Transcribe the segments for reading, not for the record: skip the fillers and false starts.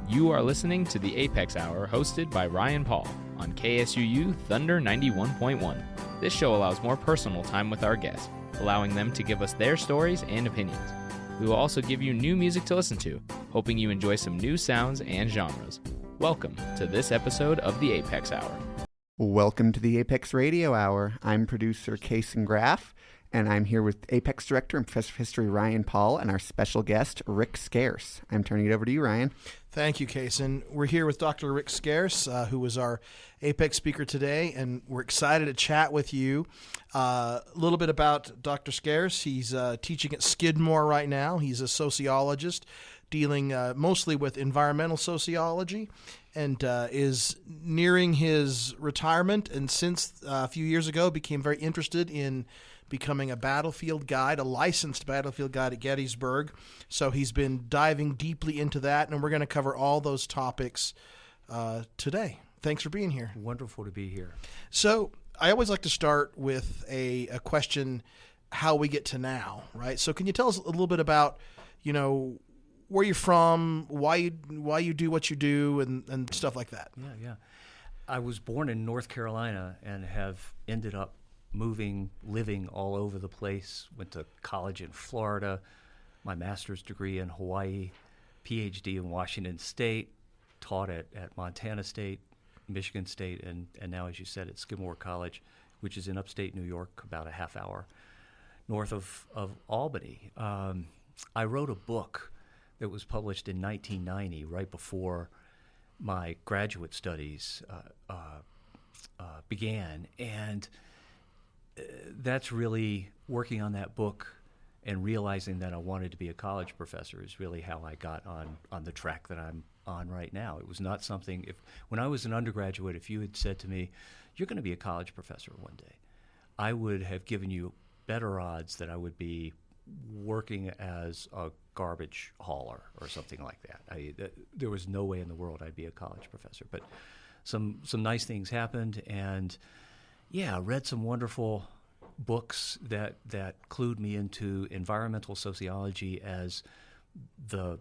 You are listening to the Apex Hour hosted by Ryan Paul on KSUU Thunder 91.1. This show allows more personal time with our guests, allowing them to give us their stories and opinions. We will also give you new music to listen to, hoping you enjoy some new sounds and genres. Welcome to this episode of the Apex Hour. Welcome to the Apex Radio Hour. I'm producer Kason Graff, and I'm here with Apex Director and Professor of History Ryan Paul and our special guest, Rik Scarce. I'm turning it over to you, Ryan. Thank you, Kason. We're here with Dr. Rik Scarce, who was our Apex speaker today, and we're excited to chat with you. A little bit about Dr. Scarce. He's teaching at Skidmore right now. He's a sociologist dealing mostly with environmental sociology and is nearing his retirement, and since a few years ago became very interested in becoming a battlefield guide, a licensed battlefield guide at Gettysburg. So he's been diving deeply into that, and we're going to cover all those topics today. Thanks for being here. Wonderful to be here. So I always like to start with a question, how we get to now, right? So can you tell us a little bit about, where you're from, why you do what you do, and stuff like that? Yeah. I was born in North Carolina and have ended up living all over the place. Went to college in Florida, my master's degree in Hawaii, PhD in Washington State, taught at Montana State, Michigan State, and now, as you said, at Skidmore College, which is in upstate New York, about a half hour north of Albany. I wrote a book that was published in 1990, right before my graduate studies began, and that's really, working on that book and realizing that I wanted to be a college professor is really how I got on the track that I'm on right now. It was not something, when I was an undergraduate, if you had said to me, you're going to be a college professor one day, I would have given you better odds that I would be working as a garbage hauler or something like that. There was no way in the world I'd be a college professor. But some nice things happened, and read some wonderful books that clued me into environmental sociology as the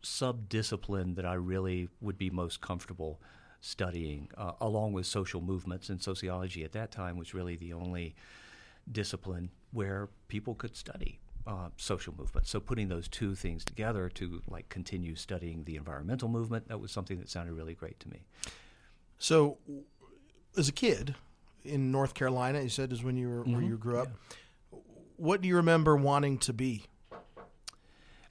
sub-discipline that I really would be most comfortable studying, along with social movements. And sociology at that time was really the only discipline where people could study social movements. So putting those two things together to continue studying the environmental movement, that was something that sounded really great to me. So as a kid in North Carolina, you said is when you were where you grew up. Yeah. What do you remember wanting to be?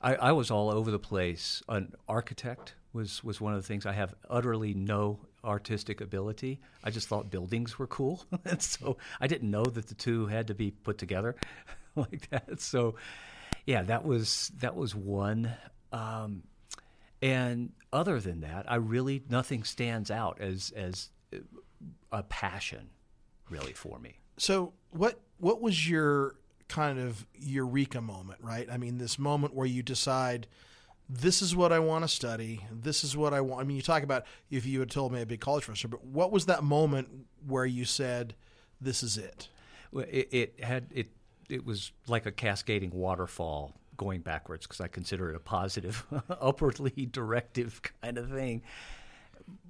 I was all over the place. An architect was one of the things. I have utterly no artistic ability. I just thought buildings were cool, and so I didn't know that the two had to be put together like that. So, that was one. And other than that, nothing stands out as a passion, really, for me. So what was your kind of eureka moment, right? I mean, this moment where you decide, this is what I want to study, this is what I want. I mean, you talk about if you had told me I'd be a college professor, but what was that moment where you said, this is it? Well, it was like a cascading waterfall going backwards, because I consider it a positive, upwardly directive kind of thing.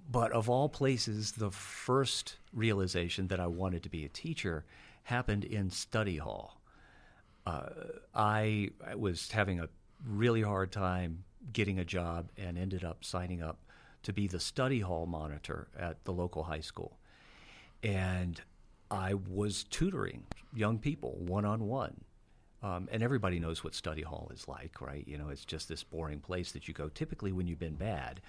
But of all places, the first realization that I wanted to be a teacher happened in study hall. I was having a really hard time getting a job and ended up signing up to be the study hall monitor at the local high school. And I was tutoring young people one-on-one. And everybody knows what study hall is like, right? It's just this boring place that you go typically when you've been bad.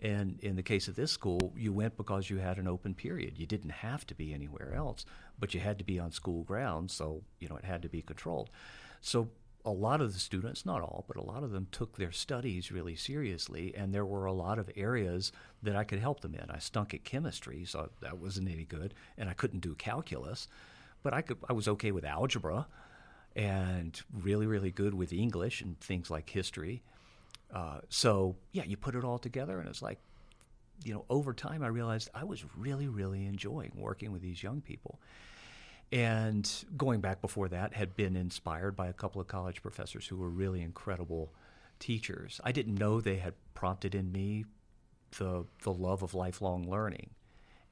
And in the case of this school, you went because you had an open period. You didn't have to be anywhere else, but you had to be on school grounds, so it had to be controlled. So a lot of the students, not all, but a lot of them took their studies really seriously, and there were a lot of areas that I could help them in. I stunk at chemistry, so that wasn't any good, and I couldn't do calculus, but I was okay with algebra and really, really good with English and things like history. You put it all together, and it's like, over time I realized I was really, really enjoying working with these young people. And going back before that, had been inspired by a couple of college professors who were really incredible teachers. I didn't know they had prompted in me the love of lifelong learning.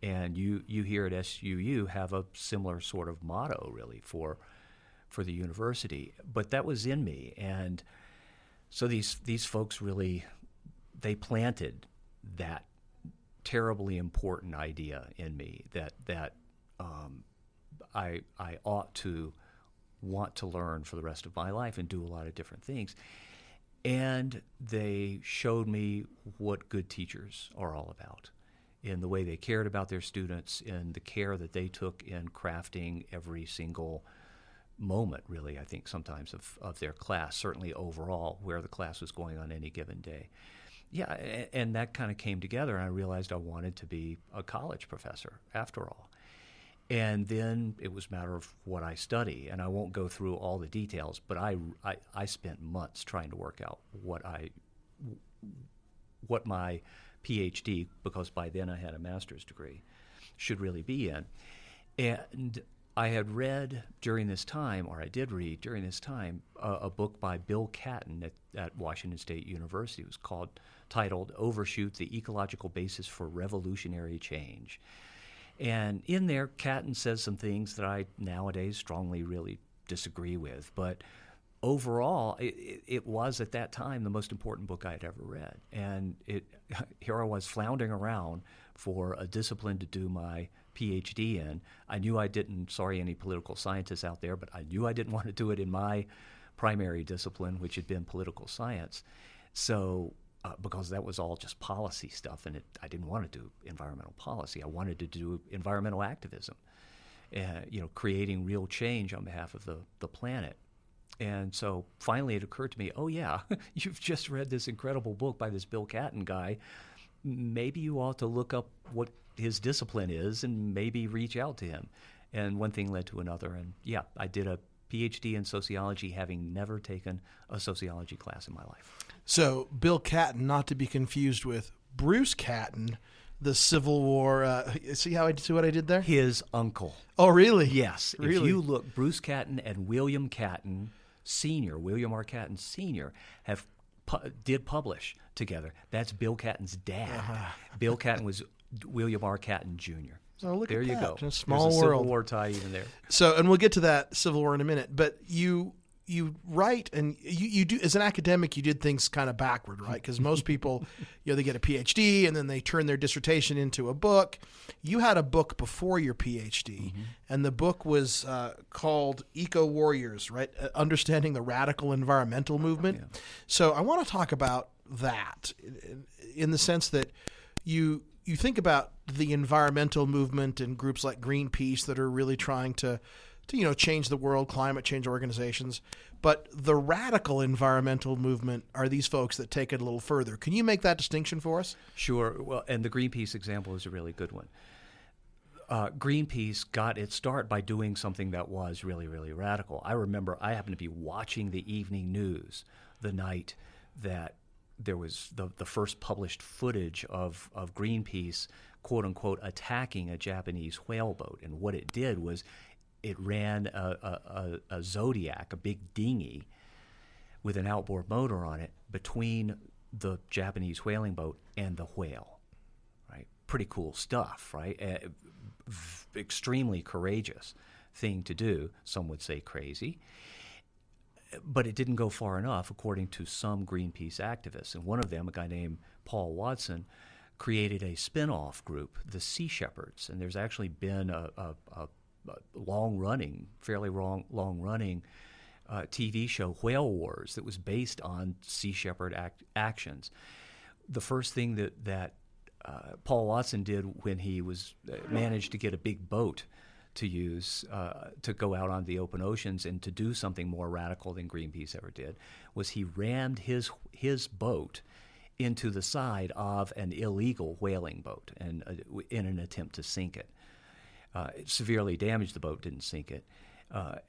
And you here at SUU have a similar sort of motto, really, for the university. But that was in me, and so these folks really, they planted that terribly important idea in me that I ought to want to learn for the rest of my life and do a lot of different things. And they showed me what good teachers are all about, in the way they cared about their students, in the care that they took in crafting every single moment, really, I think sometimes of their class, certainly overall, where the class was going on any given day. Yeah, and that kind of came together, and I realized I wanted to be a college professor after all. And then it was a matter of what I study, and I won't go through all the details, but I spent months trying to work out what my PhD, because by then I had a master's degree, should really be in. And I had read during this time, or I did read during this time, a book by Bill Catton at Washington State University. It was titled Overshoot, the Ecological Basis for Revolutionary Change. And in there, Catton says some things that I nowadays strongly really disagree with. But overall, it was at that time the most important book I had ever read. And here I was floundering around for a discipline to do my PhD in. I knew I didn't, sorry any political scientists out there, but I knew I didn't want to do it in my primary discipline, which had been political science. So, because that was all just policy stuff, and I didn't want to do environmental policy. I wanted to do environmental activism, creating real change on behalf of the planet. And so finally it occurred to me, oh yeah, you've just read this incredible book by this Bill Catton guy. Maybe you ought to look up what his discipline is and maybe reach out to him. And one thing led to another. And yeah, I did a PhD in sociology, having never taken a sociology class in my life. So Bill Catton, not to be confused with Bruce Catton, the Civil War. See what I did there? His uncle. Oh, really? Yes. Really? If you look, Bruce Catton and William Catton Sr., William R. Catton Sr., did publish together. That's Bill Catton's dad. Uh-huh. Bill Catton was William R. Catton Jr. So look there at you that. go. In a small There's a world. Civil War tie even there. So, and we'll get to that Civil War in a minute. But you write, and you do, as an academic, you did things kind of backward, right? Because most people, they get a PhD and then they turn their dissertation into a book. You had a book before your PhD, and the book was called Eco Warriors, right? Understanding the Radical Environmental Movement. Yeah. So I want to talk about that in the sense that you think about the environmental movement and groups like Greenpeace that are really trying to change the world, climate change organizations. But the radical environmental movement are these folks that take it a little further. Can you make that distinction for us? Sure. Well, and the Greenpeace example is a really good one. Greenpeace got its start by doing something that was really, really radical. I remember I happened to be watching the evening news the night that there was the first published footage of Greenpeace, quote unquote, attacking a Japanese whale boat. And what it did was it ran a Zodiac, a big dinghy with an outboard motor on it between the Japanese whaling boat and the whale, right? Pretty cool stuff, right? Extremely courageous thing to do. Some would say crazy. But it didn't go far enough, according to some Greenpeace activists. And one of them, a guy named Paul Watson, created a spin-off group, the Sea Shepherds. And there's actually been a fairly long-running TV show, Whale Wars, that was based on Sea Shepherd actions. The first thing that Paul Watson did when he was managed to get a big boat to use to go out on the open oceans and to do something more radical than Greenpeace ever did was he rammed his boat into the side of an illegal whaling boat and in an attempt to sink it. It severely damaged the boat, didn't sink it.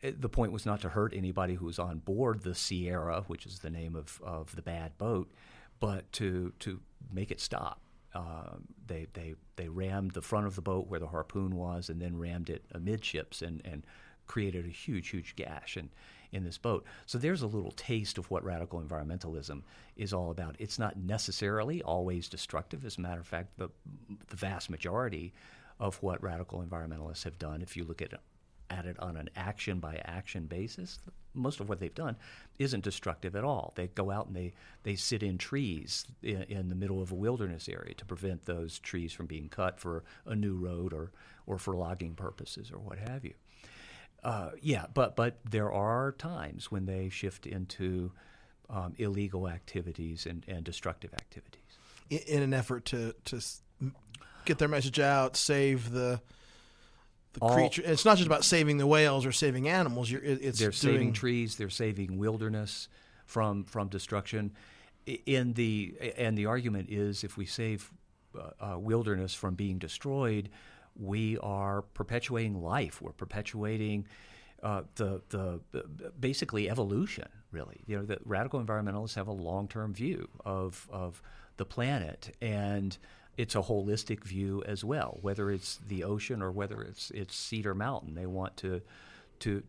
The point was not to hurt anybody who was on board the Sierra, which is the name of the bad boat, but to make it stop. They rammed the front of the boat where the harpoon was, and then rammed it amidships and created a huge gash in this boat. So there's a little taste of what radical environmentalism is all about. It's not necessarily always destructive. As a matter of fact, the vast majority of what radical environmentalists have done, if you look at it on an action-by-action basis, most of what they've done isn't destructive at all. They go out and they sit in trees in the middle of a wilderness area to prevent those trees from being cut for a new road or for logging purposes or what have you. But there are times when they shift into illegal activities and destructive activities. In an effort to get their message out, save the creature. It's not just about saving the whales or saving animals. They're saving trees. They're saving wilderness from destruction. And the argument is, if we save wilderness from being destroyed, we are perpetuating life. We're perpetuating the basically evolution. Really, the radical environmentalists have a long-term view of the planet, and it's a holistic view as well. Whether it's the ocean or whether it's Cedar Mountain, they want to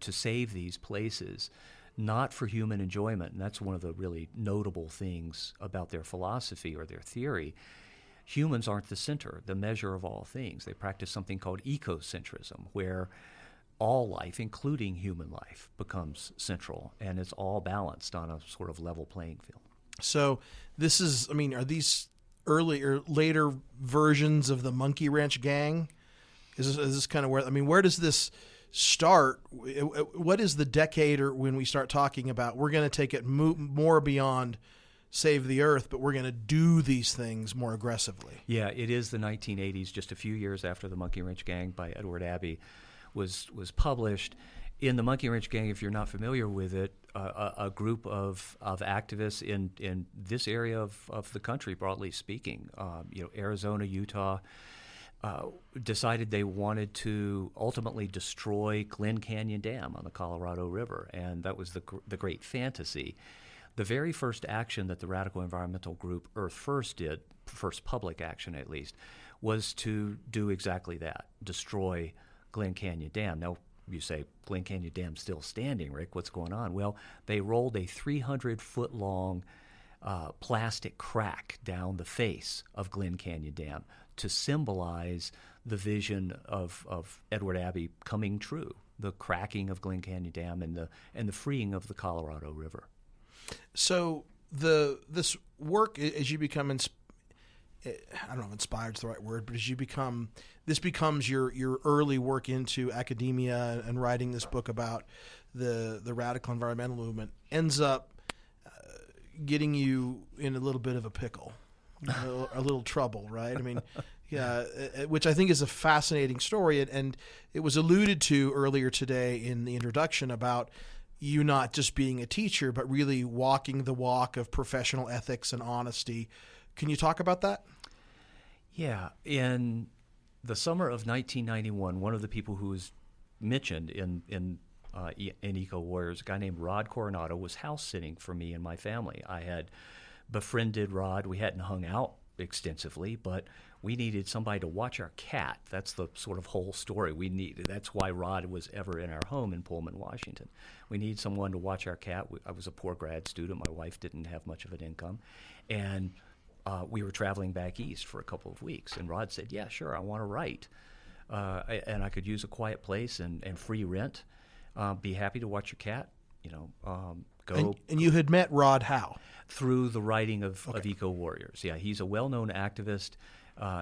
save these places, not for human enjoyment. And that's one of the really notable things about their philosophy or their theory. Humans aren't the center, the measure of all things. They practice something called ecocentrism, where all life, including human life, becomes central, and it's all balanced on a sort of level playing field. So this is, are these early or later versions of the Monkey Ranch Gang? Is this kind of where does this start? What is the decade or when we start talking about we're going to take it more beyond save the earth, but we're going to do these things more aggressively? Yeah, it is the 1980s, just a few years after the Monkey Ranch Gang by Edward Abbey was published. In the Monkey Ranch Gang, if you're not familiar with it, a group of activists in this area of the country, broadly speaking, Arizona, Utah, decided they wanted to ultimately destroy Glen Canyon Dam on the Colorado River, and that was the great fantasy. The very first action that the radical environmental group Earth First did, first public action at least, was to do exactly that, destroy Glen Canyon Dam. Now, you say, Glen Canyon Dam's still standing, Rick. What's going on? Well, they rolled a 300-foot-long plastic crack down the face of Glen Canyon Dam to symbolize the vision of Edward Abbey coming true, the cracking of Glen Canyon Dam and the freeing of the Colorado River. So this work, as you become I don't know if inspired is the right word, but as you this becomes your early work into academia and writing this book about the radical environmental movement, ends up getting you in a little bit of a pickle, a little trouble, right? Yeah, which I think is a fascinating story, and it was alluded to earlier today in the introduction about you not just being a teacher, but really walking the walk of professional ethics and honesty. Can you talk about that? Yeah. In the summer of 1991, one of the people who was mentioned in Eco Warriors, a guy named Rod Coronado, was house sitting for me and my family. I had befriended Rod. We hadn't hung out extensively, but we needed somebody to watch our cat. That's the sort of whole story we needed. That's why Rod was ever in our home in Pullman, Washington. We needed someone to watch our cat. I was a poor grad student. My wife didn't have much of an income, and we were traveling back east for a couple of weeks. And Rod said, "Yeah, sure, I want to write, and I could use a quiet place and free rent. Be happy to watch your cat. Go." And you had met Rod how? Through the writing of Eco Warriors. Yeah, he's a well-known activist.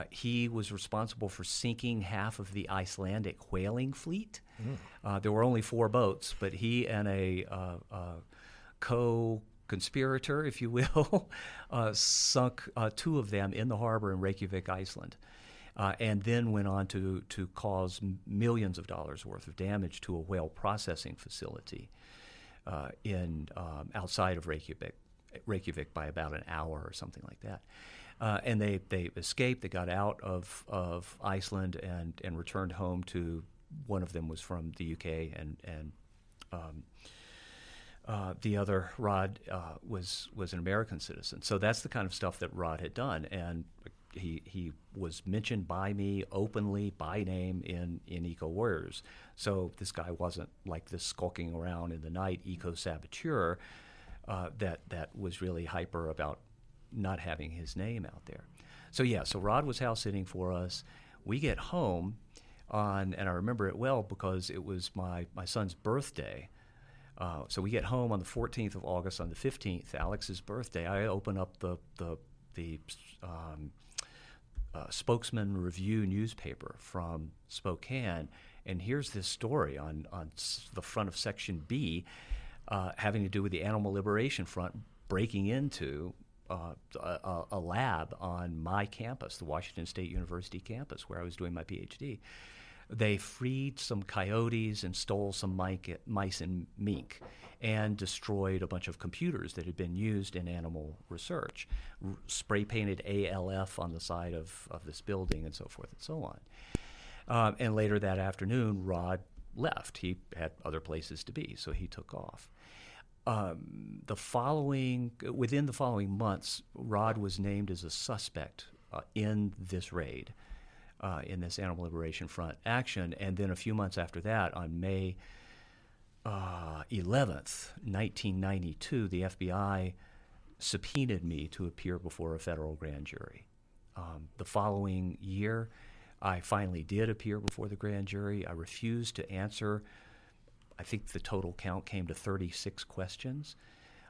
He was responsible for sinking half of the Icelandic whaling fleet. There were only 4 boats, but he and a co-conspirator, if you will, sunk 2 of them in the harbor in Reykjavik, Iceland, and then went on to cause millions of dollars worth of damage to a whale processing facility outside of Reykjavik by about an hour or something like that. And they escaped. They got out of Iceland and returned home to. One of them was from the UK, and the other, Rod, was an American citizen. So that's the kind of stuff that Rod had done. And he was mentioned by me openly by name in Eco Warriors. So this guy wasn't like this skulking around in the night eco saboteur that was really hyper about not having his name out there. So so Rod was house sitting for us. We get home and I remember it well because it was my son's birthday. So we get home on the 14th of August. On the 15th, Alex's birthday, I open up the Spokesman Review newspaper from Spokane, and here's this story on the front of Section B having to do with the Animal Liberation Front breaking into a lab on my campus, the Washington State University campus, where I was doing my PhD. They freed some coyotes and stole some mice and mink and destroyed a bunch of computers that had been used in animal research, spray painted ALF on the side of this building and so forth and so on. And later that afternoon, Rod left. He had other places to be, so he took off. Within the following months, Rod was named as a suspect in this raid. In this Animal Liberation Front action. And then a few months after that, on May 11th, 1992, the FBI subpoenaed me to appear before a federal grand jury. The following year, I finally did appear before the grand jury. I refused to answer, I think the total count came to 36 questions,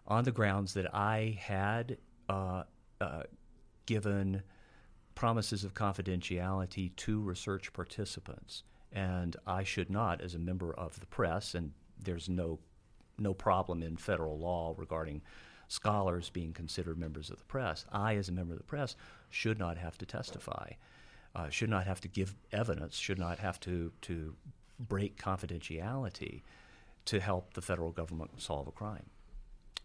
on the grounds that I had given promises of confidentiality to research participants, and I should not, as a member of the press, and there's no problem in federal law regarding scholars being considered members of the press. I, as a member of the press, should not have to testify, should not have to give evidence, should not have to break confidentiality to help the federal government solve a crime.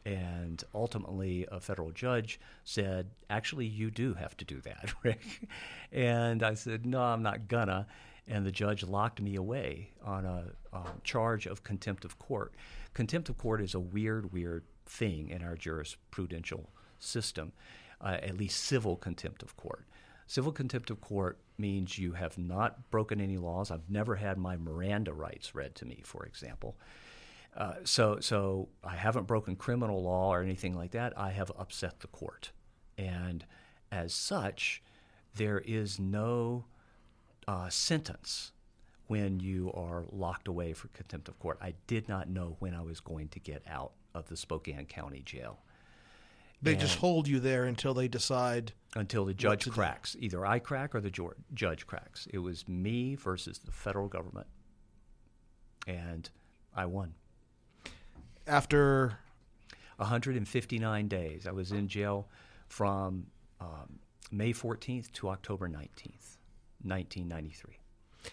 And ultimately, a federal judge said, actually, you do have to do that, Rick. And I said, no, I'm not gonna. And the judge locked me away on a charge of contempt of court. Contempt of court is a weird thing in our jurisprudential system, at least civil contempt of court. Civil contempt of court means you have not broken any laws. I've never had my Miranda rights read to me, for example. So I haven't broken criminal law or anything like that. I have upset the court. And as such, there is no sentence when you are locked away for contempt of court. I did not know when I was going to get out of the Spokane County Jail. They just hold you there until they decide. Until the judge cracks. Either I crack or the judge cracks. It was me versus the federal government. And I won. After 159 days. I was in jail from May 14th to October 19th, 1993.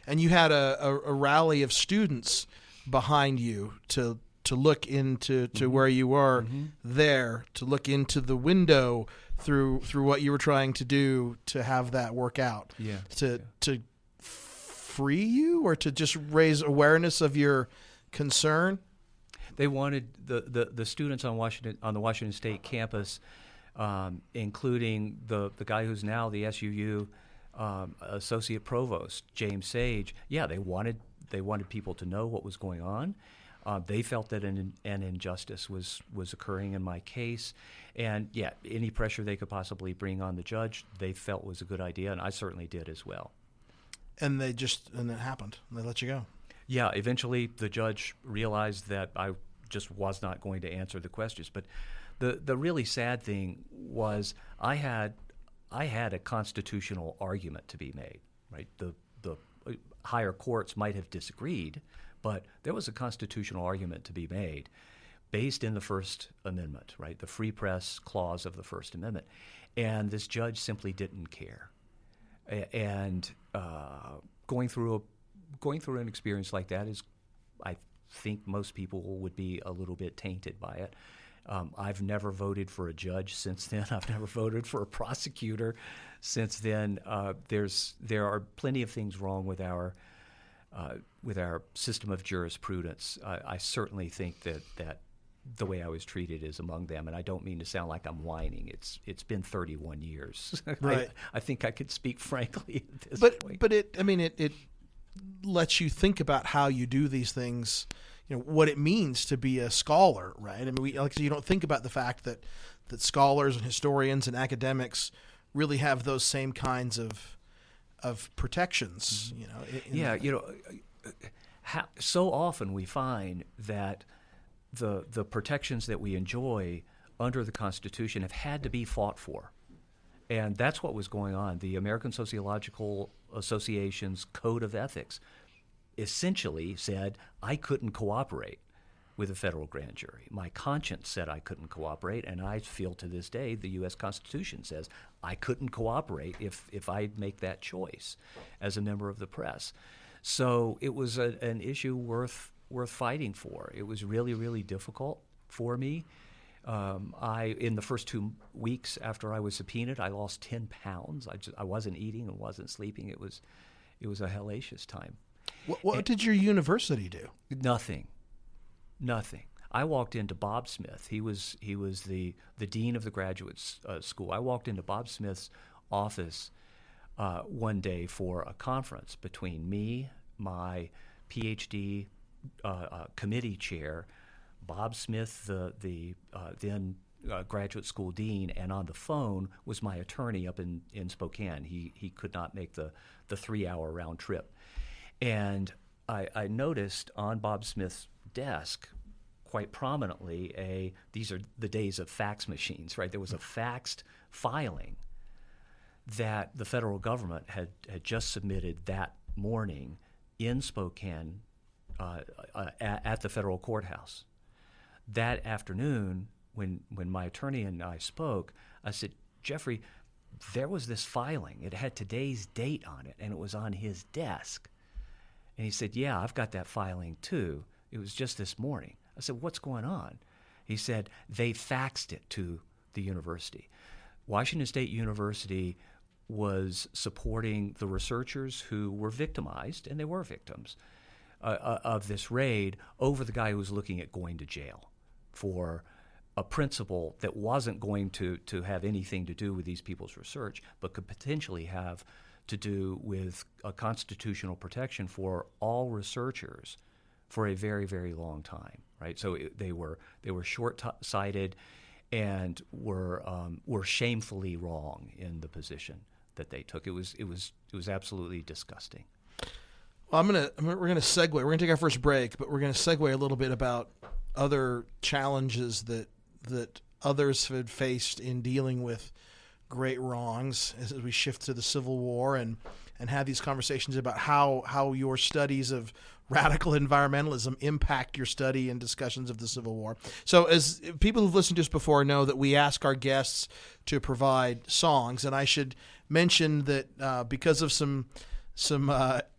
And you had a rally of students behind you to look into where you were there, to look into the window through what you were trying to do to have that work out. To free you, or to just raise awareness of your concern? They wanted the students on the Washington State campus, including the guy who's now the SUU associate provost, James Sage. Yeah, they wanted people to know what was going on. They felt that an injustice was occurring in my case, and any pressure they could possibly bring on the judge, they felt was a good idea, and I certainly did as well. And it happened. They let you go. Yeah, eventually the judge realized that I just was not going to answer the questions. But the really sad thing was I had a constitutional argument to be made. Right, the higher courts might have disagreed, but there was a constitutional argument to be made based in the First Amendment, right, the Free Press Clause of the First Amendment, and this judge simply didn't care. And going through an experience like that is, I think most people would be a little bit tainted by it. I've never voted for a judge since then. I've never voted for a prosecutor since then. There are plenty of things wrong with our system of jurisprudence. I certainly think that the way I was treated is among them. And I don't mean to sound like I'm whining. It's been 31 years. Right. I think I could speak frankly at this point. But it lets you think about how you do these things, what it means to be a scholar, right? I mean, you don't think about the fact that scholars and historians and academics really have those same kinds of protections, so often we find that the protections that we enjoy under the Constitution have had to be fought for. And that's what was going on. The American Sociological Association's Code of Ethics essentially said I couldn't cooperate with a federal grand jury. My conscience said I couldn't cooperate, and I feel to this day the U.S. Constitution says I couldn't cooperate if I make that choice as a member of the press. So it was an issue worth fighting for. It was really, really difficult for me. In the first 2 weeks after I was subpoenaed, I lost 10 pounds. I wasn't eating and wasn't sleeping. It was a hellacious time. What did your university do? Nothing. I walked into Bob Smith. He was the dean of the graduate school. I walked into Bob Smith's office one day for a conference between me, my PhD committee chair, Bob Smith, the then graduate school dean, and on the phone was my attorney up in Spokane. He could not make the 3-hour round trip. And I noticed on Bob Smith's desk quite prominently these are the days of fax machines, right? There was a faxed filing that the federal government had just submitted that morning in Spokane at the federal courthouse. That afternoon, when my attorney and I spoke, I said, Jeffrey, there was this filing. It had today's date on it, and it was on his desk. And he said, yeah, I've got that filing too. It was just this morning. I said, what's going on? He said, they faxed it to the university. Washington State University was supporting the researchers who were victimized, and they were victims, of this raid over the guy who was looking at going to jail for a principle that wasn't going to have anything to do with these people's research, but could potentially have to do with a constitutional protection for all researchers for a very, very long time, right? So they were short-sighted and were shamefully wrong in the position that they took. It was absolutely disgusting. Well, we're gonna segue. We're gonna take our first break, but we're gonna segue a little bit about other challenges that others have faced in dealing with great wrongs as we shift to the Civil War and have these conversations about how your studies of radical environmentalism impact your study and discussions of the Civil War. So as people who've listened to us before know that we ask our guests to provide songs, and I should mention that because of some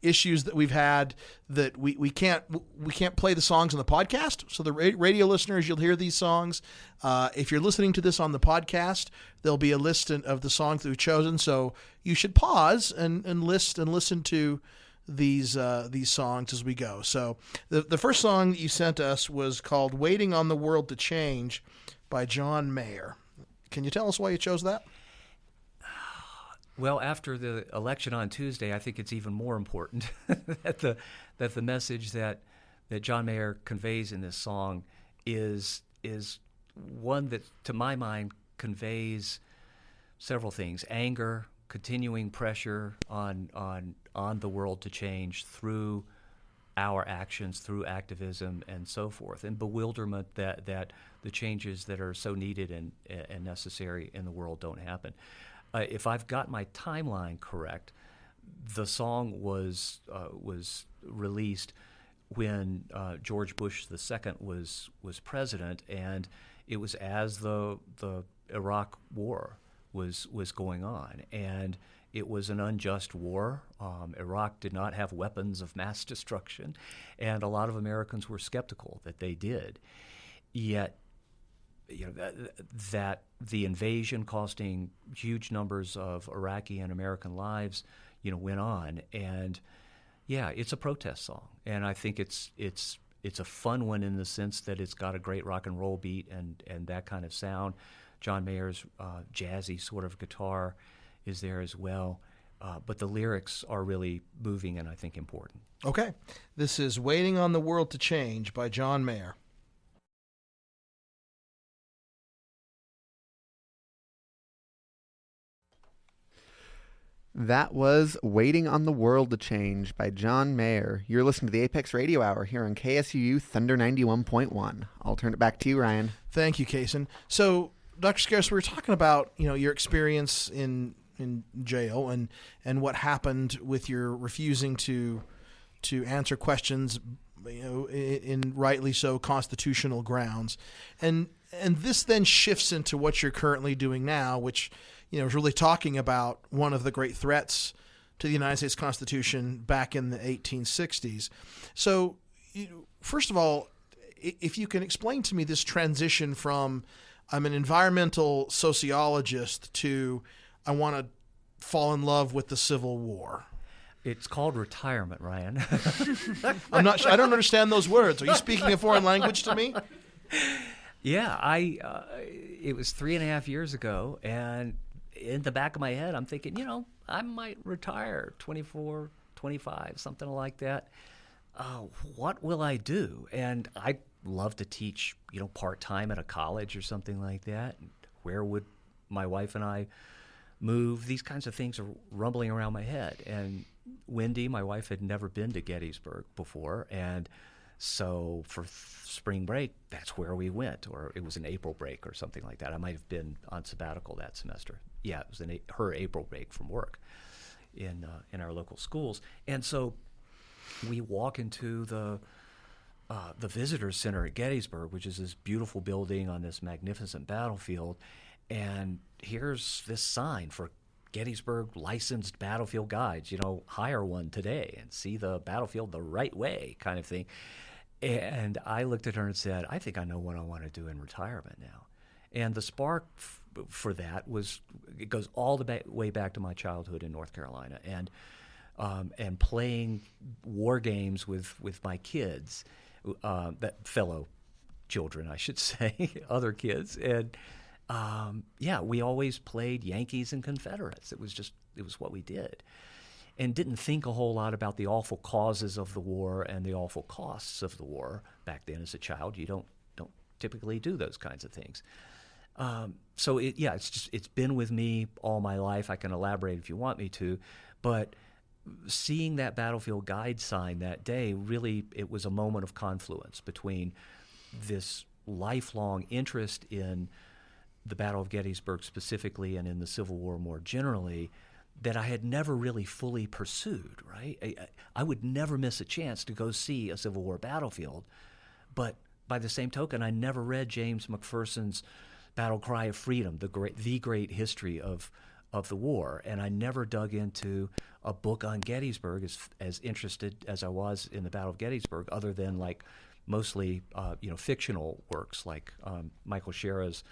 issues that we've had, that we can't play the songs on the podcast. So the radio listeners, you'll hear these songs. If you're listening to this on the podcast, there'll be a list of the songs that we've chosen. So you should pause and listen to these songs as we go. So the first song that you sent us was called "Waiting on the World to Change" by John Mayer. Can you tell us why you chose that? Well, after the election on Tuesday, I think it's even more important that the message that John Mayer conveys in this song is one that, to my mind, conveys several things: anger, continuing pressure on the world to change through our actions, through activism, and so forth, and bewilderment that the changes that are so needed and necessary in the world don't happen. If I've got my timeline correct, the song was released when George Bush II was president, and it was as the Iraq War was going on, and it was an unjust war. Iraq did not have weapons of mass destruction, and a lot of Americans were skeptical that they did. Yet, that the invasion costing huge numbers of Iraqi and American lives, went on. And yeah, it's a protest song, and I think it's it's a fun one in the sense that it's got a great rock and roll beat and that kind of sound. John Mayer's jazzy sort of guitar is there as well. But the lyrics are really moving and I think important. Okay. This is Waiting on the World to Change by John Mayer. That was Waiting on the World to Change by John Mayer. You're listening to the Apex Radio Hour here on KSUU Thunder 91.1. I'll turn it back to you, Ryan. Thank you, Kaysen. So, Dr. Scarce, we were talking about, your experience in jail and what happened with your refusing to answer questions, in rightly so constitutional grounds. And this then shifts into what you're currently doing now, which is really talking about one of the great threats to the United States Constitution back in the 1860s. So, first of all, if you can explain to me this transition from I'm an environmental sociologist to I want to fall in love with the Civil War. It's called retirement, Ryan. I'm not sure. I don't understand those words. Are you speaking a foreign language to me? Yeah, it was 3.5 years ago, and in the back of my head, I'm thinking, I might retire 24, 25, something like that. What will I do? And I love to teach, part-time at a college or something like that. Where would my wife and I move? These kinds of things are rumbling around my head. And Wendy, my wife, had never been to Gettysburg before, and so for spring break, that's where we went, or it was an April break or something like that. I might have been on sabbatical that semester. Yeah, it was her April break from work in our local schools. And so we walk into the Visitor Center at Gettysburg, which is this beautiful building on this magnificent battlefield, and here's this sign for Gettysburg licensed battlefield guides, hire one today and see the battlefield the right way kind of thing. And I looked at her and said, I think I know what I want to do in retirement now. And the spark for that it goes all the way back to my childhood in North Carolina and playing war games with my kids, that fellow children, I should say, other kids. And we always played Yankees and Confederates. It was what we did, and didn't think a whole lot about the awful causes of the war and the awful costs of the war. Back then, as a child, you don't typically do those kinds of things. So it's been with me all my life. I can elaborate if you want me to, but seeing that battlefield guide sign that day, really, it was a moment of confluence between this lifelong interest in the Battle of Gettysburg specifically and in the Civil War more generally that I had never really fully pursued, right? I would never miss a chance to go see a Civil War battlefield, but by the same token, I never read James McPherson's Battle Cry of Freedom, the great history of the war, and I never dug into a book on Gettysburg as interested as I was in the Battle of Gettysburg, other than like mostly fictional works like Michael Shera's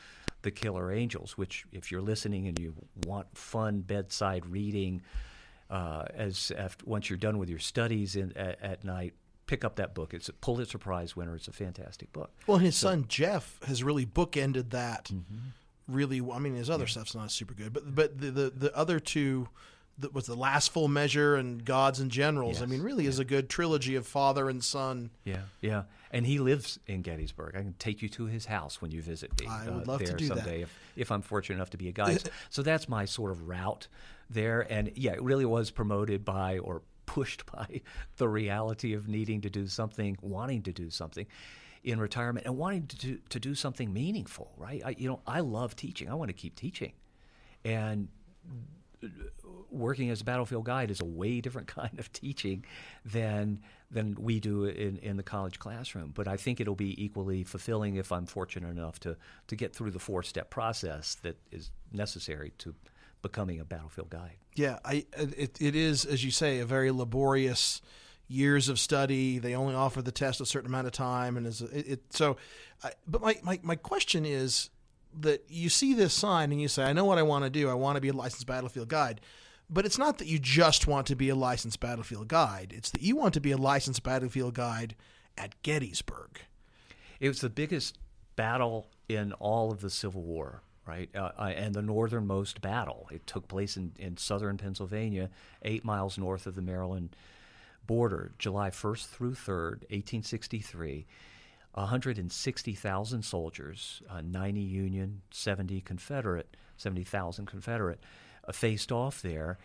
The Killer Angels, which if you're listening and you want fun bedside reading once you're done with your studies at night, pick up that book. It's a Pulitzer Prize winner. It's a fantastic book. Well, his son Jeff has really bookended that. Mm-hmm. Really, I mean, his other stuff's not super good, but the other two, was The Last Full Measure and Gods and Generals. Yes. I mean, really is a good trilogy of father and son. Yeah. And he lives in Gettysburg. I can take you to his house when you visit me. I would love to do someday that. if I'm fortunate enough to be a guide. So that's my sort of route there. And it really was promoted by or pushed by the reality of needing to do something, wanting to do something in retirement and wanting to do something meaningful, right? I love teaching. I want to keep teaching. And working as a battlefield guide is a way different kind of teaching than we do in the college classroom. But I think it'll be equally fulfilling if I'm fortunate enough to get through the 4-step process that is necessary to becoming a battlefield guide. Yeah, it is, as you say, a very laborious years of study. They only offer the test a certain amount of time, and but my question is that you see this sign and you say, I know what I want to do. I want to be a licensed battlefield guide. But it's not that you just want to be a licensed battlefield guide. It's that you want to be a licensed battlefield guide at Gettysburg. It was the biggest battle in all of the Civil War, right? And the northernmost battle. It took place in southern Pennsylvania, 8 miles north of the Maryland border, July 1st through 3rd, 1863. 160,000 soldiers, 90 Union, 70,000 Confederate, faced off there.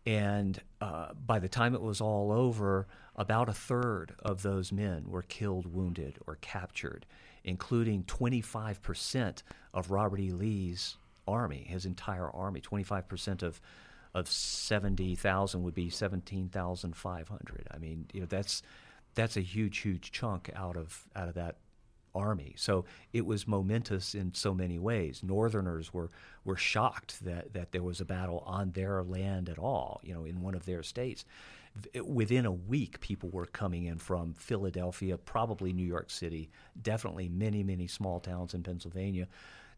And by the time it was all over, about a third of those men were killed, wounded, or captured, including 25% of Robert E. Lee's army, his entire army. 25% of 70,000 would be 17,500. I mean, that's a huge chunk out of that army. So it was momentous in so many ways. Northerners were shocked that there was a battle on their land at all, in one of their states. Within a week, people were coming in from Philadelphia, probably New York City, definitely many small towns in Pennsylvania,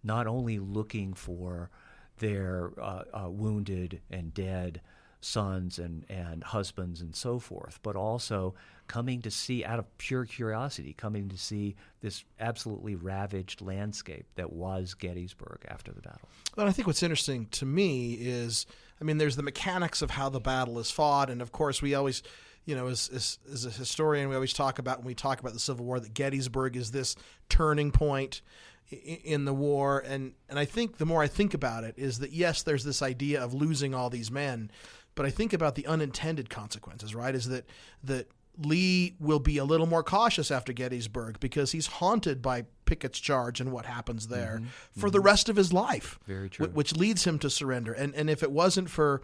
not only looking for their wounded and dead sons and husbands and so forth, but also coming to see, out of pure curiosity, coming to see this absolutely ravaged landscape that was Gettysburg after the battle. Well, I think what's interesting to me is, there's the mechanics of how the battle is fought, and of course we always, as a historian, we always talk about, when we talk about the Civil War, that Gettysburg is this turning point in the war, and I think the more I think about it is that, yes, there's this idea of losing all these men, but I think about the unintended consequences, right? Is that Lee will be a little more cautious after Gettysburg because he's haunted by Pickett's charge and what happens there for the rest of his life. Very true. Which leads him to surrender. And if it wasn't for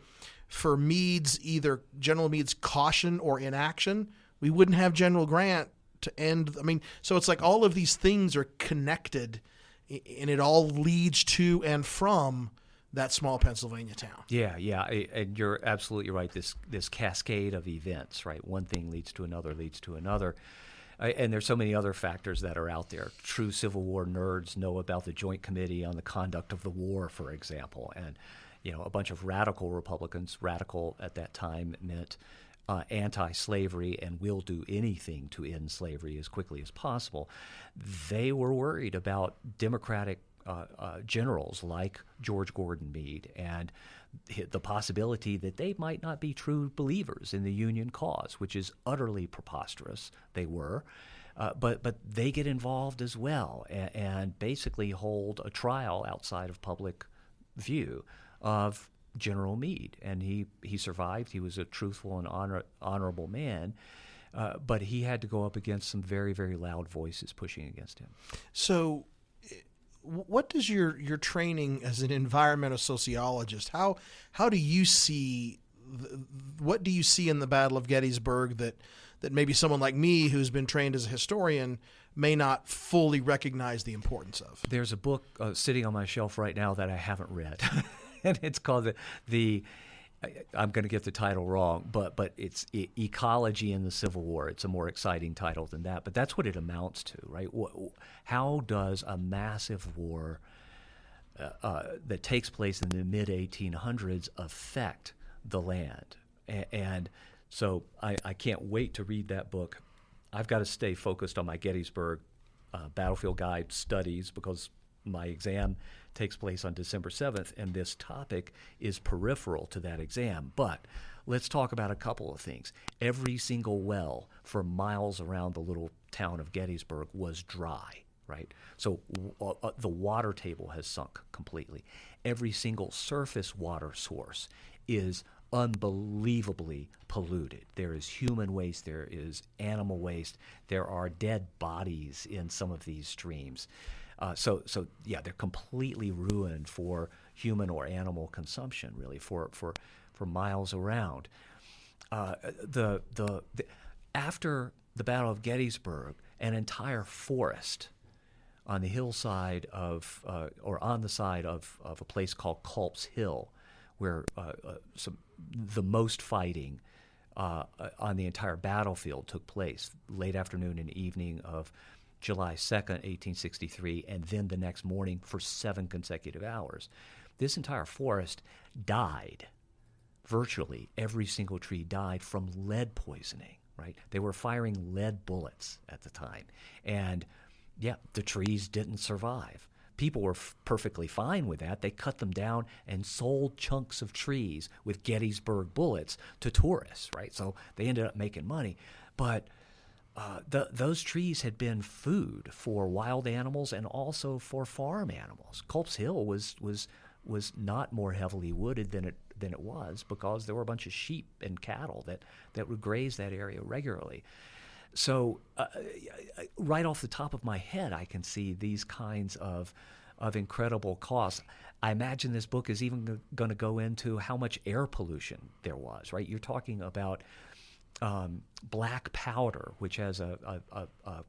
Meade's, either General Meade's caution or inaction, we wouldn't have General Grant to end. So it's like all of these things are connected, and it all leads to and from that small Pennsylvania town. Yeah, and you're absolutely right. This cascade of events, right? One thing leads to another, and there's so many other factors that are out there. True Civil War nerds know about the Joint Committee on the Conduct of the War, for example, and a bunch of radical Republicans. Radical at that time meant anti-slavery and will do anything to end slavery as quickly as possible. They were worried about Democratic generals like George Gordon Meade and the possibility that they might not be true believers in the Union cause, which is utterly preposterous. They were, but they get involved as well and basically hold a trial outside of public view of General Meade. And he survived. He was a truthful and honorable man, but he had to go up against some very, very loud voices pushing against him. So what does your training as an environmental sociologist, how do you see, what do you see in the Battle of Gettysburg that maybe someone like me who's been trained as a historian may not fully recognize the importance of? There's a book sitting on my shelf right now that I haven't read, and it's called the I'm going to get the title wrong, but it's Ecology in the Civil War. It's a more exciting title than that, but that's what it amounts to, right? How does a massive war that takes place in the mid-1800s affect the land? And so I can't wait to read that book. I've got to stay focused on my Gettysburg Battlefield Guide studies because my exam takes place on December 7th, and this topic is peripheral to that exam. But let's talk about a couple of things. Every single well for miles around the little town of Gettysburg was dry, right? So the water table has sunk completely. Every single surface water source is unbelievably polluted. There is human waste, there is animal waste, there are dead bodies in some of these streams. So they're completely ruined for human or animal consumption, really, for miles around. After the Battle of Gettysburg, an entire forest on the hillside of, or on the side of a place called Culp's Hill, where the most fighting on the entire battlefield took place, late afternoon and evening of July 2nd, 1863, and then the next morning for 7 consecutive hours. This entire forest died. Virtually every single tree died from lead poisoning, right? They were firing lead bullets at the time. And yeah, the trees didn't survive. People were perfectly fine with that. They cut them down and sold chunks of trees with Gettysburg bullets to tourists, right? So they ended up making money. But those trees had been food for wild animals and also for farm animals. Culp's Hill was not more heavily wooded than it was because there were a bunch of sheep and cattle that would graze that area regularly. So right off the top of my head, I can see these kinds of incredible costs. I imagine this book is even going to go into how much air pollution there was, right? You're talking about black powder, which has a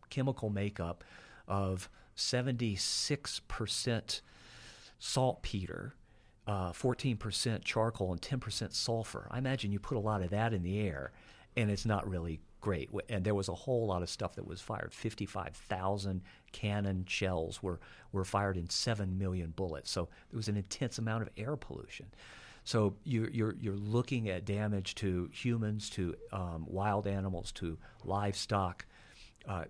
chemical makeup of 76% saltpeter, 14% charcoal, and 10% sulfur. I imagine you put a lot of that in the air, and it's not really great. And there was a whole lot of stuff that was fired. 55,000 cannon shells were fired in 7 million bullets. So there was an intense amount of air pollution. So you're looking at damage to humans, to wild animals, to livestock,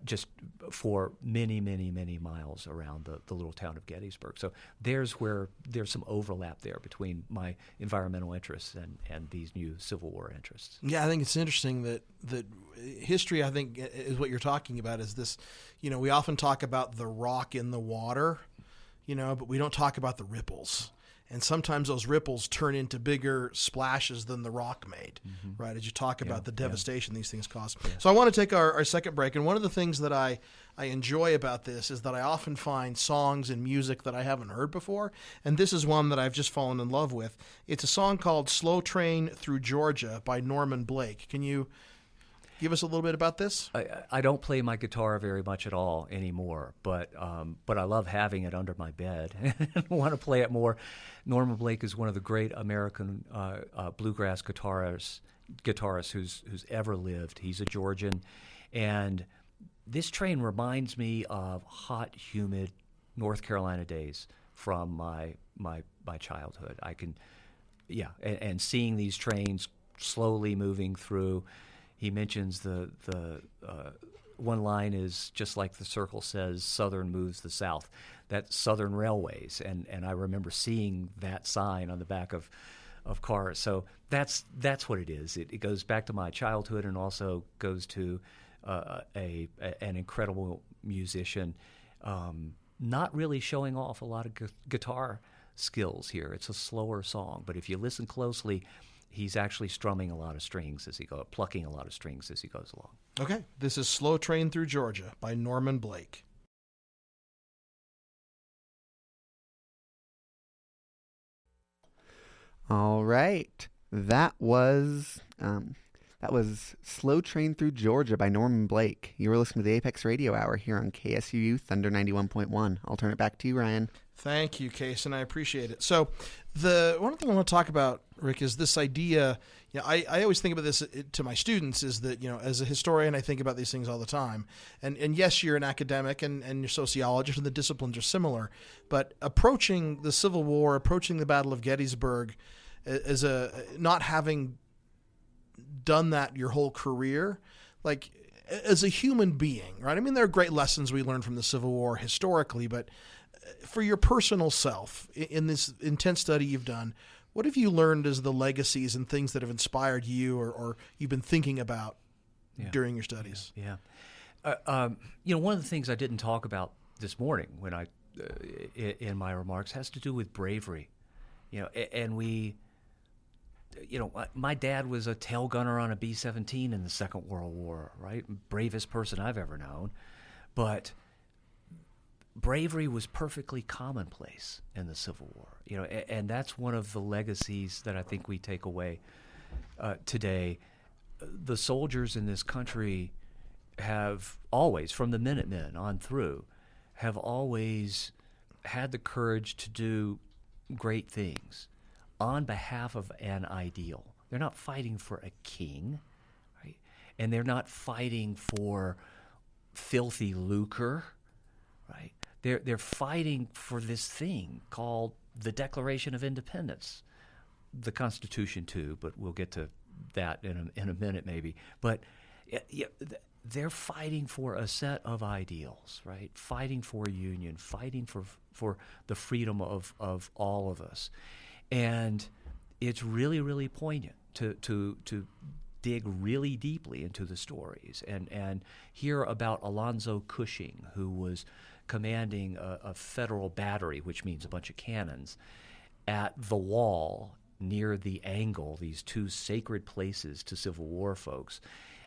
just for many, many, many miles around the little town of Gettysburg. So there's some overlap there between my environmental interests and these new Civil War interests. Yeah, I think it's interesting that history, I think, is what you're talking about, is this, we often talk about the rock in the water, but we don't talk about the ripples. And sometimes those ripples turn into bigger splashes than the rock made, right? As you talk about the devastation these things cause. Yeah. So I want to take our second break. And one of the things that I enjoy about this is that I often find songs and music that I haven't heard before. And this is one that I've just fallen in love with. It's a song called Slow Train Through Georgia by Norman Blake. Can you give us a little bit about this? I don't play my guitar very much at all anymore, but I love having it under my bed and want to play it more. Norman Blake is one of the great American bluegrass guitarists who's ever lived. He's a Georgian, and this train reminds me of hot, humid North Carolina days from my childhood. And seeing these trains slowly moving through. He mentions the one line is just like the circle says, Southern moves the South. That's Southern Railways, and I remember seeing that sign on the back of cars. So that's what it is. It goes back to my childhood and also goes to an incredible musician, not really showing off a lot of guitar skills here. It's a slower song, but if you listen closely, he's actually strumming a lot of strings plucking a lot of strings as he goes along. Okay, this is Slow Train Through Georgia by Norman Blake. All right, that was Slow Train Through Georgia by Norman Blake. You were listening to the Apex Radio Hour here on KSUU Thunder 91.1. I'll turn it back to you, Ryan. Thank you, Case, and I appreciate it. So the one thing I want to talk about, Rick, is this idea. I always think about this to my students is that, as a historian, I think about these things all the time. And yes, you're an academic and you're sociologist, and the disciplines are similar. But approaching the Civil War, approaching the Battle of Gettysburg, as not having done that your whole career, like as a human being, right? I mean, there are great lessons we learn from the Civil War historically, but for your personal self, in this intense study you've done, what have you learned as the legacies and things that have inspired you or you've been thinking about during your studies? Yeah. One of the things I didn't talk about this morning when in my remarks has to do with bravery. My dad was a tail gunner on a B-17 in the Second World War, right? Bravest person I've ever known. But bravery was perfectly commonplace in the Civil War, and that's one of the legacies that I think we take away today. The soldiers in this country have always, from the Minutemen on through, have always had the courage to do great things on behalf of an ideal. They're not fighting for a king, right? And they're not fighting for filthy lucre, right? They're fighting for this thing called the Declaration of Independence, the Constitution too, but we'll get to that in a minute maybe. But they're fighting for a set of ideals, right? Fighting for union, fighting for the freedom of all of us. And it's really, really poignant to dig really deeply into the stories and hear about Alonzo Cushing, who was commanding a federal battery, which means a bunch of cannons, at the Wall near the Angle, these two sacred places to Civil War folks,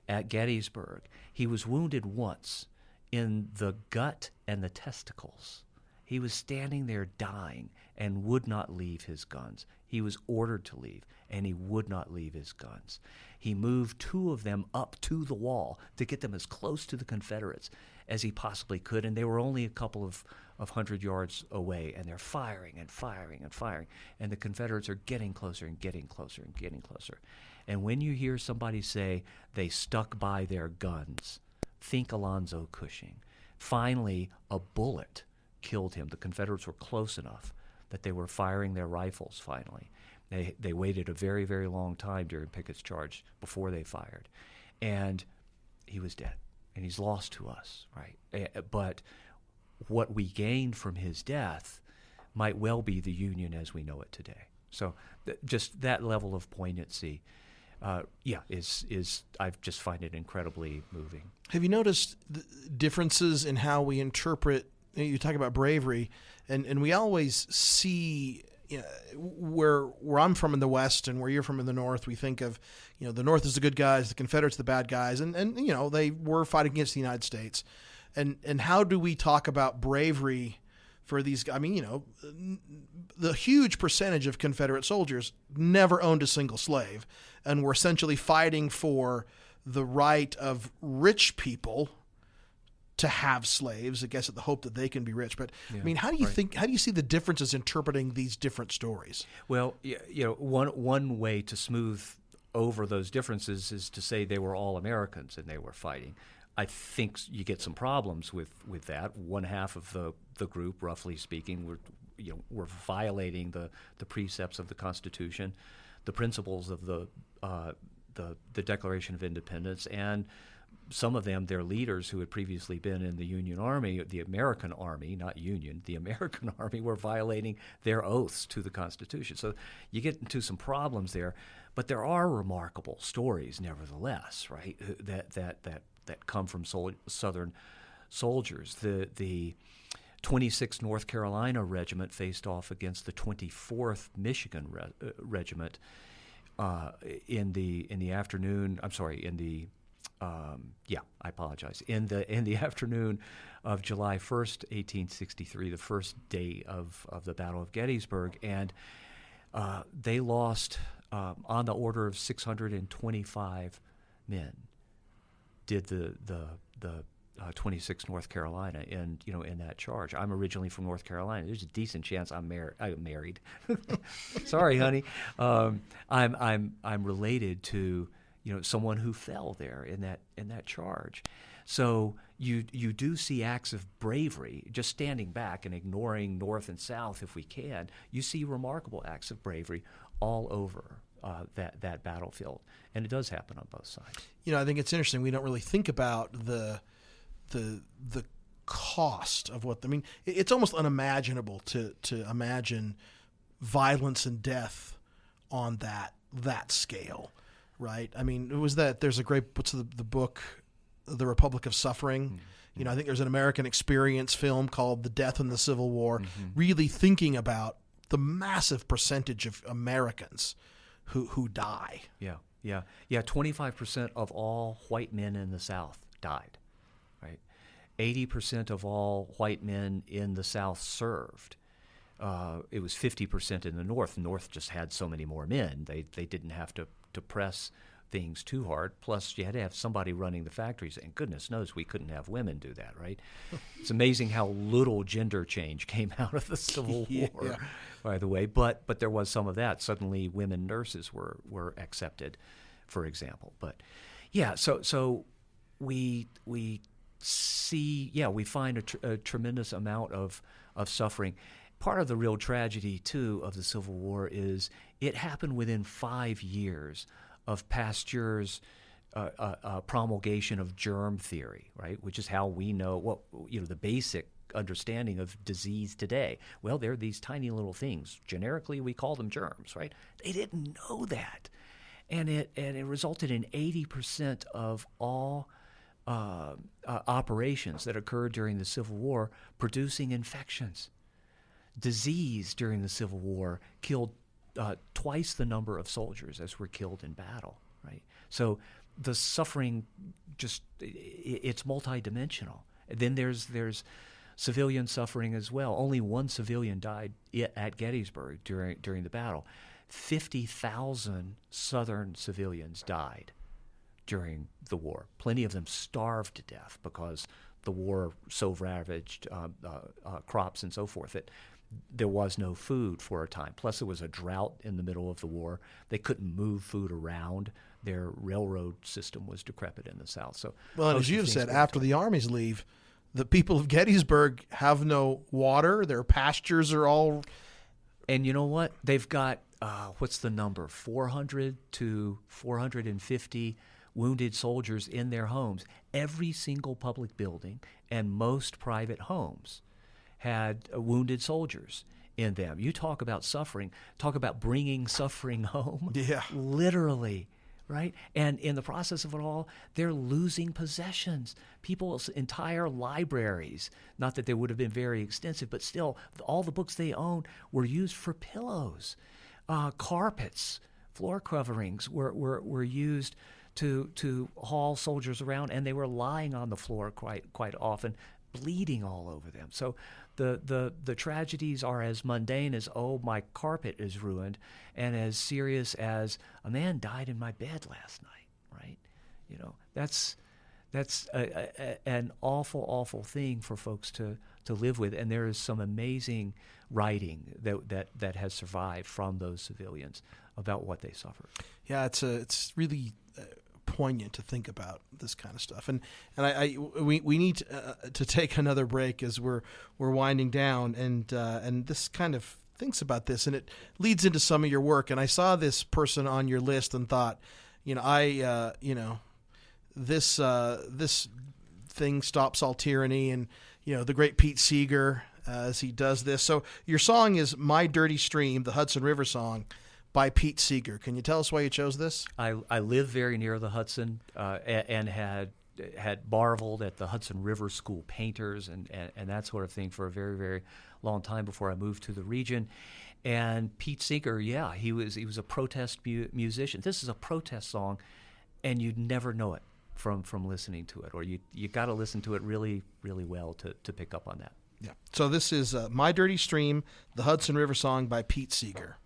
at Gettysburg. He was wounded once in the gut and the testicles. He was standing there dying and would not leave his guns. He was ordered to leave, and he would not leave his guns. He moved two of them up to the Wall to get them as close to the Confederates as he possibly could, and they were only a couple of 100 yards away, and they're firing and firing and firing, and the Confederates are getting closer and getting closer and getting closer. And when you hear somebody say they stuck by their guns, think Alonzo Cushing. Finally, a bullet killed him. The Confederates were close enough that they were firing their rifles finally. They waited a very, very long time during Pickett's charge before they fired. And he was dead, and he's lost to us, right? But what we gained from his death might well be the Union as we know it today. So just that level of poignancy, is I just find it incredibly moving. Have you noticed the differences in how we interpret? You talk about bravery, and we always see, where I'm from in the West and where you're from in the North, we think of, the North is the good guys, the Confederates the bad guys, and they were fighting against the United States. And how do we talk about bravery for these guys? I mean, the huge percentage of Confederate soldiers never owned a single slave and were essentially fighting for the right of rich people to have slaves, I guess, at the hope that they can be rich. But I mean, how do you think? How do you see the differences interpreting these different stories? Well, one way to smooth over those differences is to say they were all Americans and they were fighting. I think you get some problems with that. One half of the group, roughly speaking, were violating the precepts of the Constitution, the principles of the Declaration of Independence, and some of them, their leaders who had previously been in the Union Army, the American Army, not Union, the American Army, were violating their oaths to the Constitution. So you get into some problems there, but there are remarkable stories, nevertheless, right? That come from Southern soldiers. The 26th North Carolina Regiment faced off against the 24th Michigan Regiment in the afternoon. I'm sorry, in the I apologize. In the afternoon of July 1st, 1863, the first day of the Battle of Gettysburg, and they lost on the order of 625 men. Did the 26th North Carolina in that charge? I'm originally from North Carolina. There's a decent chance I'm married. Sorry, honey. I'm related to someone who fell there in that charge. So you do see acts of bravery, just standing back and ignoring North and South if we can. You see remarkable acts of bravery all over that battlefield, and it does happen on both sides. I think it's interesting. We don't really think about the cost of what. I mean, it's almost unimaginable to imagine violence and death on that scale. Right. I mean, it was that there's a great, what's the book, The Republic of Suffering? Mm-hmm. I think there's an American experience film called The Death in the Civil War, really thinking about the massive percentage of Americans who die. Yeah. 25% of all white men in the South died. Right. 80% of all white men in the South served. It was 50% in the North. The North just had so many more men. They didn't have to press things too hard. Plus, you had to have somebody running the factories, and goodness knows we couldn't have women do that, right? It's amazing how little gender change came out of the Civil War, by the way. But there was some of that. Suddenly, women nurses were accepted, for example. But so we see, we find a tremendous amount of suffering. Part of the real tragedy, too, of the Civil War is it happened within 5 years of Pasteur's promulgation of germ theory, right? Which is how we know the basic understanding of disease today. Well, they're these tiny little things. Generically, we call them germs, right? They didn't know that, and it resulted in 80% of all operations that occurred during the Civil War producing infections. Disease during the Civil War killed twice the number of soldiers as were killed in battle, right? So the suffering it's multidimensional. Then there's civilian suffering as well. Only one civilian died at Gettysburg during the battle. 50,000 Southern civilians died during the war. Plenty of them starved to death because the war so ravaged crops and so forth that there was no food for a time. Plus, there was a drought in the middle of the war. They couldn't move food around. Their railroad system was decrepit in the South. So, well, and as you've said, after the armies leave, the people of Gettysburg have no water. Their pastures are all... And you know what? They've got, what's the number, 400 to 450 wounded soldiers in their homes. Every single public building and most private homes had wounded soldiers in them. You talk about suffering, talk about bringing suffering home. Yeah. Literally, right? And in the process of it all, they're losing possessions. People's entire libraries, not that they would have been very extensive, but still, all the books they owned were used for pillows. Carpets, floor coverings were used to haul soldiers around, and they were lying on the floor quite often, bleeding all over them. So the tragedies are as mundane as, oh, my carpet is ruined, and as serious as a man died in my bed last night, right? You know, that's an awful thing for folks to live with, and there is some amazing writing that has survived from those civilians about what they suffered. Yeah, it's really poignant to think about this kind of stuff, and we need to take another break as we're winding down, and this kind of thinks about this, and it leads into some of your work. And I saw this person on your list and thought, this thing, Stops All Tyranny, and the great Pete Seeger as he does this. So your song is "My Dirty Stream," the Hudson River song by Pete Seeger. Can you tell us why you chose this? I live very near the Hudson and had marveled at the Hudson River School painters and that sort of thing for a very, very long time before I moved to the region. And Pete Seeger, yeah, he was a protest musician. This is a protest song, and you'd never know it from listening to it, or you got to listen to it really, really well to pick up on that. Yeah. So this is "My Dirty Stream," the Hudson River song by Pete Seeger.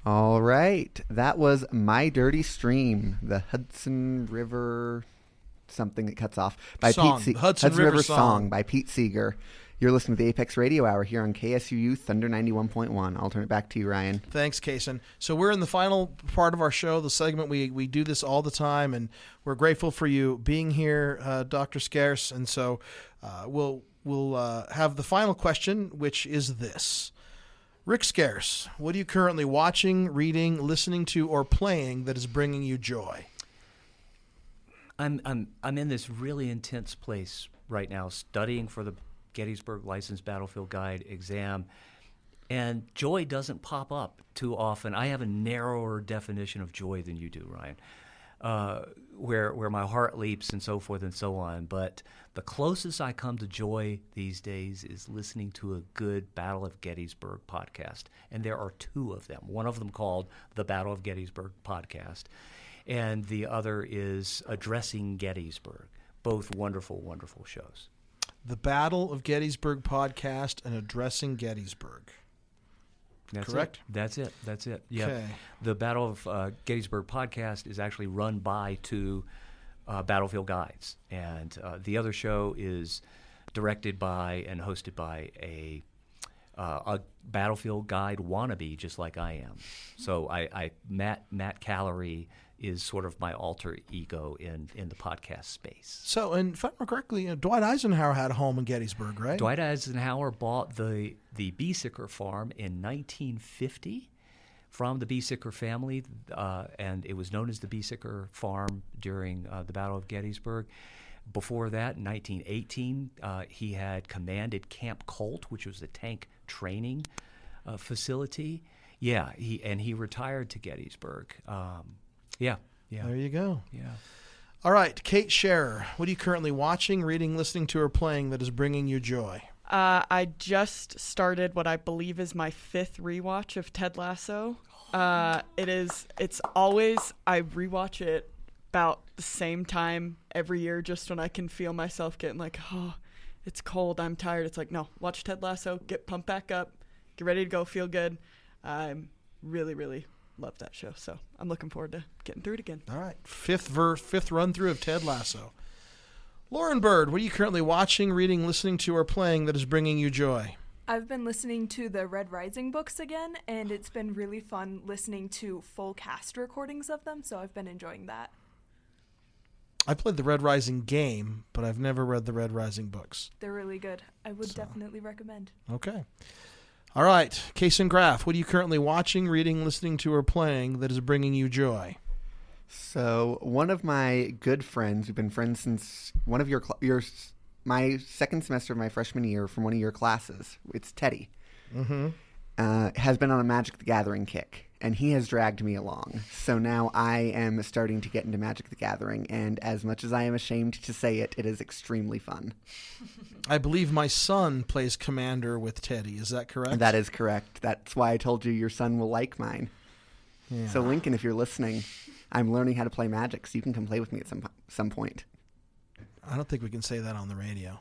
All right. That was "My Dirty Stream," the Hudson River something that cuts off by Song. Pete Seeger. Hudson River Song by Pete Seeger. You're listening to the Apex Radio Hour here on KSUU Thunder 91.1. I'll turn it back to you, Ryan. Thanks, Kason. So we're in the final part of our show, the segment. We do this all the time, and we're grateful for you being here, Dr. Scarce. And so we'll have the final question, which is this. Rik Scarce, what are you currently watching, reading, listening to, or playing that is bringing you joy? I'm in this really intense place right now, studying for the Gettysburg Licensed Battlefield Guide exam, and joy doesn't pop up too often. I have a narrower definition of joy than you do, Ryan, where my heart leaps and so forth and so on. But the closest I come to joy these days is listening to a good Battle of Gettysburg podcast, and there are two of them. One of them called the Battle of Gettysburg podcast, and the other is Addressing Gettysburg. Both wonderful, wonderful shows. The Battle of Gettysburg podcast and Addressing Gettysburg. That's correct? That's it. Yeah. Okay. The Battle of Gettysburg podcast is actually run by two battlefield guides, and the other show is directed by and hosted by a a battlefield guide wannabe, just like I am. So Matt Callery is sort of my alter ego in the podcast space. So, and if I remember correctly, Dwight Eisenhower had a home in Gettysburg, right? Dwight Eisenhower bought the Beesicker farm in 1950 from the Beesicker family, and it was known as the Beesicker Farm during the Battle of Gettysburg. Before that, in 1918, he had commanded Camp Colt, which was a tank training facility. Yeah, he retired to Gettysburg. Yeah. There you go. Yeah. All right, Kate Scherer, what are you currently watching, reading, listening to, or playing that is bringing you joy? I just started what I believe is my 5th rewatch of Ted Lasso. It's always, I rewatch it about the same time every year, just when I can feel myself getting like, oh, it's cold, I'm tired. It's like, no, watch Ted Lasso, get pumped back up, get ready to go, feel good. I'm really, really love that show, so I'm looking forward to getting through it again. All right, fifth run through of Ted Lasso. Lauren Bird, what are you currently watching, reading, listening to, or playing that is bringing you joy? I've been listening to the Red Rising books again, and it's been really fun listening to full cast recordings of them, so I've been enjoying that. I played the Red Rising game, but I've never read the Red Rising books. They're really good. I would definitely recommend. Okay. All right, Case and Graff, what are you currently watching, reading, listening to, or playing that is bringing you joy? So one of my good friends, we've been friends since one of my second semester of my freshman year from one of your classes, it's Teddy, has been on a Magic the Gathering kick, and he has dragged me along. So now I am starting to get into Magic the Gathering, and as much as I am ashamed to say it, it is extremely fun. I believe my son plays Commander with Teddy. Is that correct? That is correct. That's why I told you your son will like mine. Yeah. So Lincoln, if you're listening, I'm learning how to play Magic, so you can come play with me at some point. I don't think we can say that on the radio.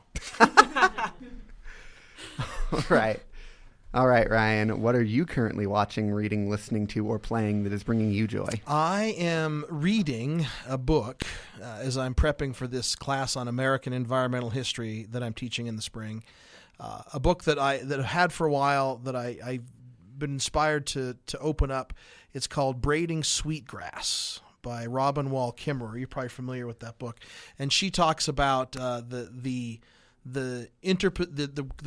All right, Ryan, what are you currently watching, reading, listening to, or playing that is bringing you joy? I am reading a book as I'm prepping for this class on American environmental history that I'm teaching in the spring. A book that I've had for a while that I've been inspired to open up. It's called Braiding Sweetgrass by Robin Wall Kimmerer. You're probably familiar with that book. And she talks about the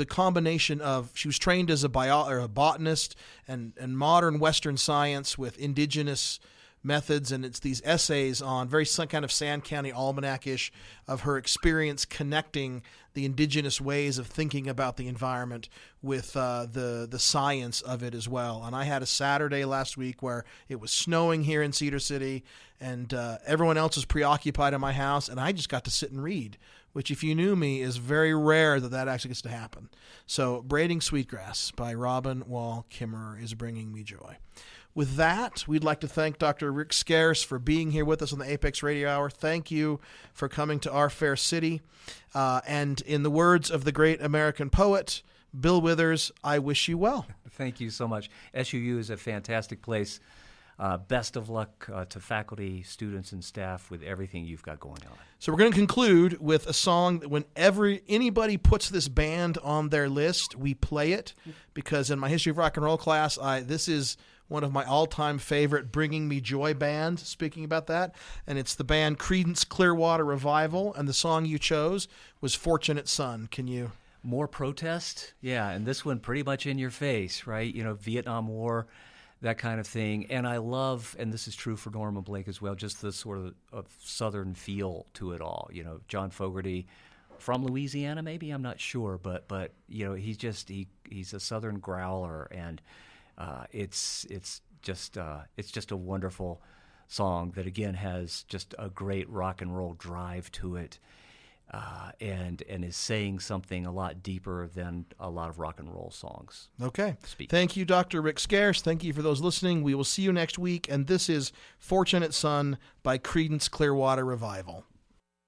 combination of, she was trained as a botanist and modern Western science with indigenous methods, and it's these essays on very kind of Sand County Almanac-ish of her experience connecting the indigenous ways of thinking about the environment with the science of it as well. And I had a Saturday last week where it was snowing here in Cedar City, and everyone else was preoccupied in my house, and I just got to sit and read, which, if you knew me, is very rare that actually gets to happen. So Braiding Sweetgrass by Robin Wall Kimmerer is bringing me joy. With that, we'd like to thank Dr. Rik Scarce for being here with us on the Apex Radio Hour. Thank you for coming to our fair city. And in the words of the great American poet, Bill Withers, I wish you well. Thank you so much. SUU is a fantastic place. Best of luck to faculty, students, and staff with everything you've got going on. So we're going to conclude with a song that whenever anybody puts this band on their list, we play it, because in my history of rock and roll class, this is one of my all-time favorite Bringing Me Joy bands, speaking about that, and it's the band Creedence Clearwater Revival, and the song you chose was Fortunate Son. Can you... More protest? Yeah, and this one pretty much in your face, right? You know, Vietnam War, that kind of thing. And I love, and this is true for Norman Blake as well, just the sort of southern feel to it all. You know, John Fogerty from Louisiana, maybe, I'm not sure, but you know, he's a southern growler, and it's just a wonderful song that again has just a great rock and roll drive to it, and is saying something a lot deeper than a lot of rock and roll songs. Okay. Thank you, Dr. Rik Scarce. Thank you for those listening. We will see you next week, and this is Fortunate Son by Creedence Clearwater Revival.